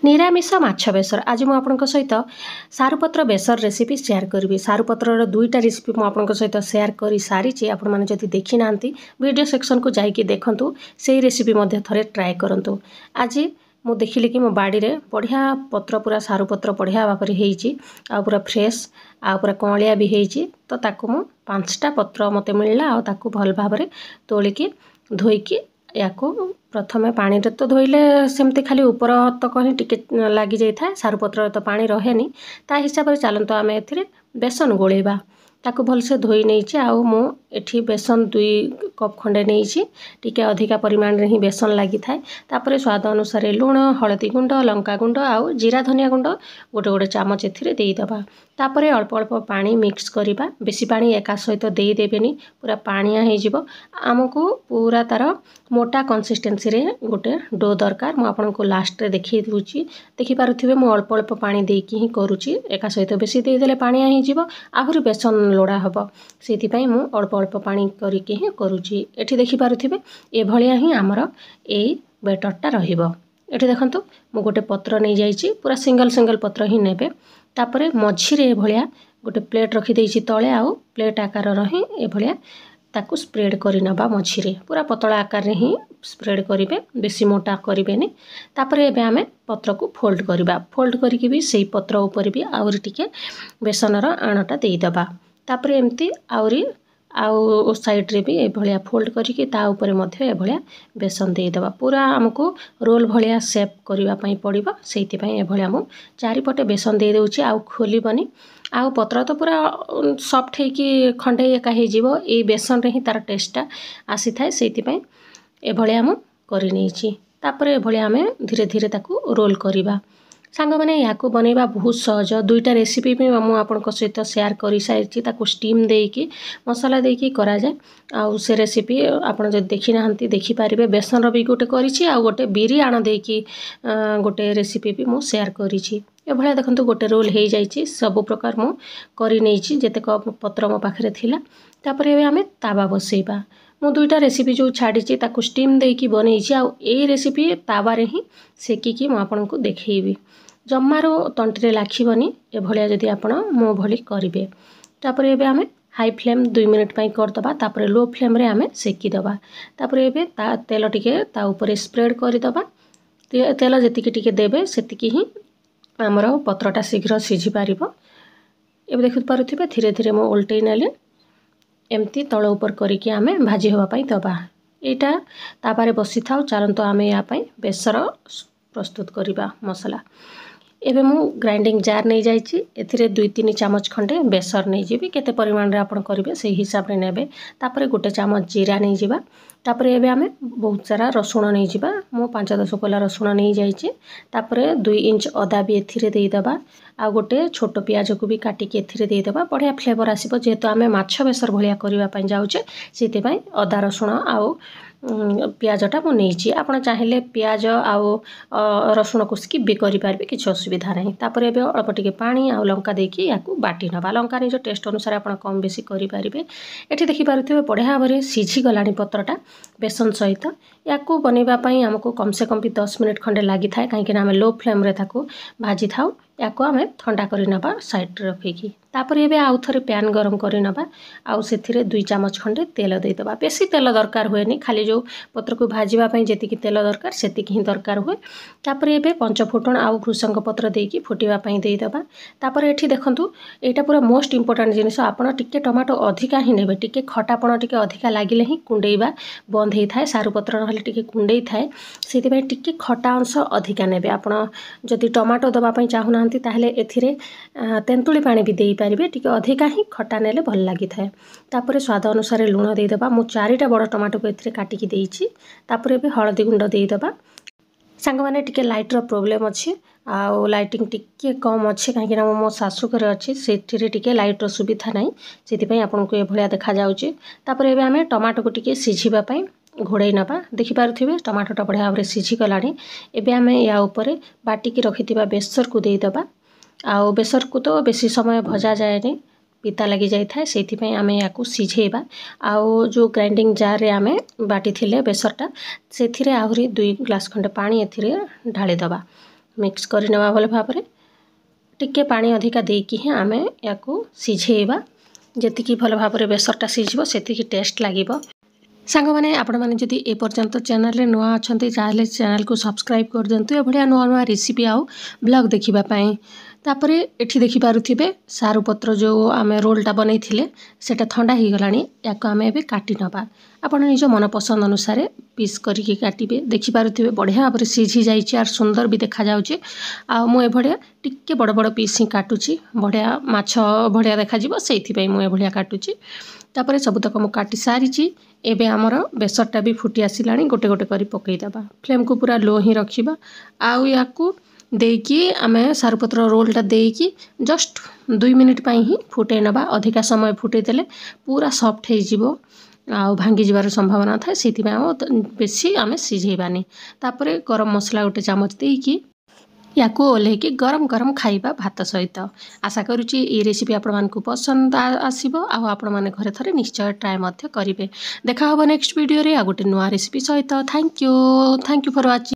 निरामिष माछ बेसर आज मुझे आपंक सहित सारुपत्र बेसर रेसिपी शेयर करी। सारुपत्र दुईटा रेसिपी मुझे सहित शेयर कर सारी आपण मैंने जब देखी ना वीडियो सेक्शन को जाकि देखूँ से रेसिपी थे ट्राए करूँ। आज मु देखिली कि मो बाड़ी रे बढ़िया पत्र पूरा सारुपत्र बढ़िया भाव में पूरा फ्रेश आ पूरा कँलिया भी होती तो ताकू मु 5टा पत्र मते मिलला आ ताकू भल भाव में तोलिकी धोईकी या प्रथमे पानी रे तो धोइले सेमती खाली ऊपर तक ही टिके लगी जाए सारुपत्र तो पानी रहे ता हिसाब से चलते आम ए बेसन गोलेबा ताकू भलसे धोई नहीं आउ मु एठी बेसन 2 कप खंडे नहीं टिके अधिका परिमाण रे ही बेसन लगी थाए। तापरे स्वाद अनुसार लुण हलदी गुंड लंका गुंड आउ जीरा धनिया गुंड गोटे गोटे चामच एथिरे देई दबा। तापरे अल्प अल्प पानी मिक्स करिबा बेसी पानी एका सहित देई देबेनी पूरा पानिया हे जिवो। आमको पूरा तार मोटा कंसिस्टेंसी रे गोटे डो दरकार मु आपनको लास्ट रे देखि दूची देखि पारुथिबे मु अल्प अल्प पानी देकी ही करूची एका सहित बेसी देई देले पानिया हे जिवो आहुरी बेसन लोड़ा हबो सेति पई मु अल्प अल्प पानी करिके ही करूची। एठी देखि पारुथिबे ए भलिया ही हमर ए बेटरटा रहिबो। एठी देखंतु मु गोटे पत्र नै जाईची पूरा सिंगल सिंगल पत्र ही नेबे। तापरे मझी रे ए भलिया गोटे प्लेट रखि देइची तळे आउ प्लेट आकार रही ए भलिया ताकू स्प्रेड करि नबा मझी रे पूरा पतला आकार रे ही स्प्रेड करिवे बेसी मोटा करिवेनी। तापरे एबे आमे पत्र को फोल्ड करिबा फोल्ड करिकि भी सेही पत्र ऊपर भी आउरी टिके बेसनर आणटा देई दबा। तापरे एमती आउरी आउ साइड रे भी ए भलिया फोल्ड करिकि ता ऊपर मध्ये ए भलिया बेसन देई दबा। पूरा हमको रोल भलिया शेप करिवा पई पड़िबो सेति पई ए भलिया मु चारिपटे बेसन देई देउची आउ खोलिबनी आउ पत्र तो पूरा सॉफ्ट है कि खंडे एका हे जीवो ए बेसन रे ही तार टेस्टटा आसी थाए सेति पई ए भलिया मु करि नैची। तापरे ए भलिया हमें धीरे धीरे ताकू रोल करिबा। सांग माने याकू बनेबा बहुत सहज। दुईटा रेसिपी भी मु आपनको सहित शेयर करि सारिछि ताकू स्टीम देकी मसाला देकी करा जाय आउ से रेसिपी आपण जदि देखि नाहंती देखि पारिबे। बेसन रो भी गोटे करिछि आउ गोटे बिरी आण देकी गोटे रेसिपी भी मु शेयर करिछि। ए भलिया देखंतु गोटे रोल हे जाइछि सब प्रकार मु करि नैछि जेते पत्र मो पाखरे थिला। तापरे एबे हमें तावा बसैबा। मु दुईटा रेसिपी जो छाड़ीछि ताकू स्टीम देकी बनैछि आउ ए रेसिपी तावा रे ही सेकिकी मु आपनको देखैबी जम्मारो तंटरे लाखिबनी ए भलिया जदि आपण मो भली करिवे। तापरे एबे हमें हाई फ्लेम 2 मिनिट पई कर दबा तापरे लो फ्लेम रे हमें सेकी दबा। तापरे एबे ता तेल टिके ता ऊपर स्प्रेड करि दबा। तेल जेतिकी टिके देबे सेतिकी ही हमरो पत्रटा शीघ्र सिझी पारिबो। एबे देखि पारुथिबे धीरे धीरे मो उल्टै नेले एमती तळ ऊपर करिकि हमें भाजी होबा पई दबा। एटा तापारे बसी थाउ चलंतो हमें या पई बेसर प्रस्तुत करिबा मसाला। एबे मु ग्राइंडिंग जार नहीं जाइछि एथिरे 2-3 चामच खंडे बेसर नहीं जीबी केते परिमाण रे आपण करिवे सेही हिसाब रे नेबे। तापरे गोटे चामच जीरा नहीं जीबा। तापरे एबे हमें बहुत सारा रसुण नहीं जीबा मु 5-10 कोला रसुण नहीं जाइछि। तापरे 2 इंच अदा भी एथिरे देई दबा आ गोटे छोटो प्याज को भी काटिकी एथिरे देई दबा बढ़िया फ्लेवर आसीबो जेहेतु आमे माछ बेसर भलिया करिवा पई जाउचे सेति पई अदा रसुण आउ पियाजटा मु नहींची आपण चाहिले पियाज आउ रसुण को स्किप भी करि पारबे किछ असुविधा नहीं। तापरे एबे अल्प टिके पानी आउ लंका देकी याकू बाटी नबा। लंका नि जो टेस्ट अनुसार आपण कम बेसी करि पारबे। एठी देखि पारुथिबे बढ़िया भाबरे सिझी गलानी पत्रटा बेसन सहित याकू बनेबा पई हमको कम से कम भी 10 मिनिट खंडे लागि थाए काहे कि ना हम लो फ्लेम रे ताकू भाजी थाउ याकू हमें ठंडा करि नबा साइड रे रखिकी। तापरे एबे आउ थरे पैन गरम करि नबा आउ सेथिरे 2 चामच खंडे तेल देई दबा। बेसी तेल दरकार होएनी खाली जो पत्र को भाजीबा पई जेतिकी तेल दरकार सेतिकी ही दरकार हुए। तापरे एबे पंच फुटण आउ भृसंग पत्र देकी फुटीबा पई देई दबा। तापरे एठी देखंतु एटा पूरा मोस्ट इंपोर्टेंट जिनिस आपण टिके टमाटो अधिका ही नेबे टिके खटापण टिके अधिका लागिले ही कुंडेइबा बंद हेई थाए सारु पत्र नहले टिके कुंडेई थाए सेति पई टिके खटा अंश अधिका नेबे। आपण जदि टमाटो दबा पई चाहू नाहंती ताहले एथिरे तेंतुली पानी भी देई पारिबे टिके अधिका ही खटा नेले भल लागि थाए। तापरे स्वाद अनुसार लुण देई दबा। मु 4टा बड़ टमाटो को एथिरे काटिकी देइछि। तापरे एबे हळदी गुंड देई दबा। सांग माने टिके लाइट रो प्रॉब्लम अछि आउ लाइटिंग टिके कम अछि काहे कि ना मो सासु घर अछि सेथिरे टिके लाइट रो सुविधा नै सेति पई आपन को ए भलिया देखा जाउछि। तापरे एबे हमें टमाटो को टिके सिझिबा पई घोड़े नबा। देखि पारुथिबे टमाटोटा बढ़िया भाबरे सिझी गलानी। एबे हमें या ऊपर बाटिकी रखिथिबा बेसर को देई दबा। आउ बेसर को तो बेसी समय भजा जायनी पिता लगी जाए थाए सेति पई आमे याकू सिझेबा। आउ जो ग्राइंडिंग जार रे आमे बाटी थिले बेसरटा सेथिरे आहुरी 2 ग्लास खंडे पानी एथिरे ढाली दबा। मिक्स करनेबा भल भाव में टिके पानी अधिका देकी ही आमे याकू सिझेइबा जेतिकी भल भाव में बेसरटा सिझिबो सेतिकी टेस्ट लागिबो। सांग माने आपण माने जदि ए पर्यंत चैनल रे नुआ अछंती ताले चैनल को सब्सक्राइब कर दियंतु ए भडिया नुआ नुआ रेसिपी आउ ब्लॉग देखिबा पई। तापरे एठी देखि पारुथिबे सारू पत्र जो आमे रोलटा बनैथिले सेटा ठंडा ही गलानी याको आमे एबे काटी नबा। आपण निज मन पसंद अनुसार पीस करिके काटिबे। देखि पारुथिबे बढ़िया भाबरे सिझी जाईची आर सुंदर भी देखा जाउची। आ मु ए भडिया टिक्के बड़ बड़ पीस ही काटुची बढ़िया माछ बढ़िया देखा जिवो सेइथि पई मु ए भडिया काटुची। तापरे सबुतक मु काटी सारिची। एबे हमर बेसरटा भी फुटी आसिलानी गोटे गोटे करी पकई दबा। फ्लेम को पूरा लो ही रखिबा। आउ याकू देकी आमे सारुपत्र रोलटा देकी जस्ट 2 मिनिट पई ही फुटे नबा। अधिका समय फुटे देले पूरा सॉफ्ट हे जिवो आउ भांगी जिवार संभावना थाए सेति में बेसी आमे सिझेइबानी। तापरे गरम मसला गोटे चामच देकी याकू ओल्हेकी गरम गरम खाइबा भात सहित। आशा करूची ये रेसिपी आपण मानकु पसंद आसीबो आ आपण माने घरे थरे निश्चय ट्राई मध्य करिवे। देखा हबो नेक्स्ट वीडियो रे आ गोटे नुआ रेसिपी सहित। Thank you for watching.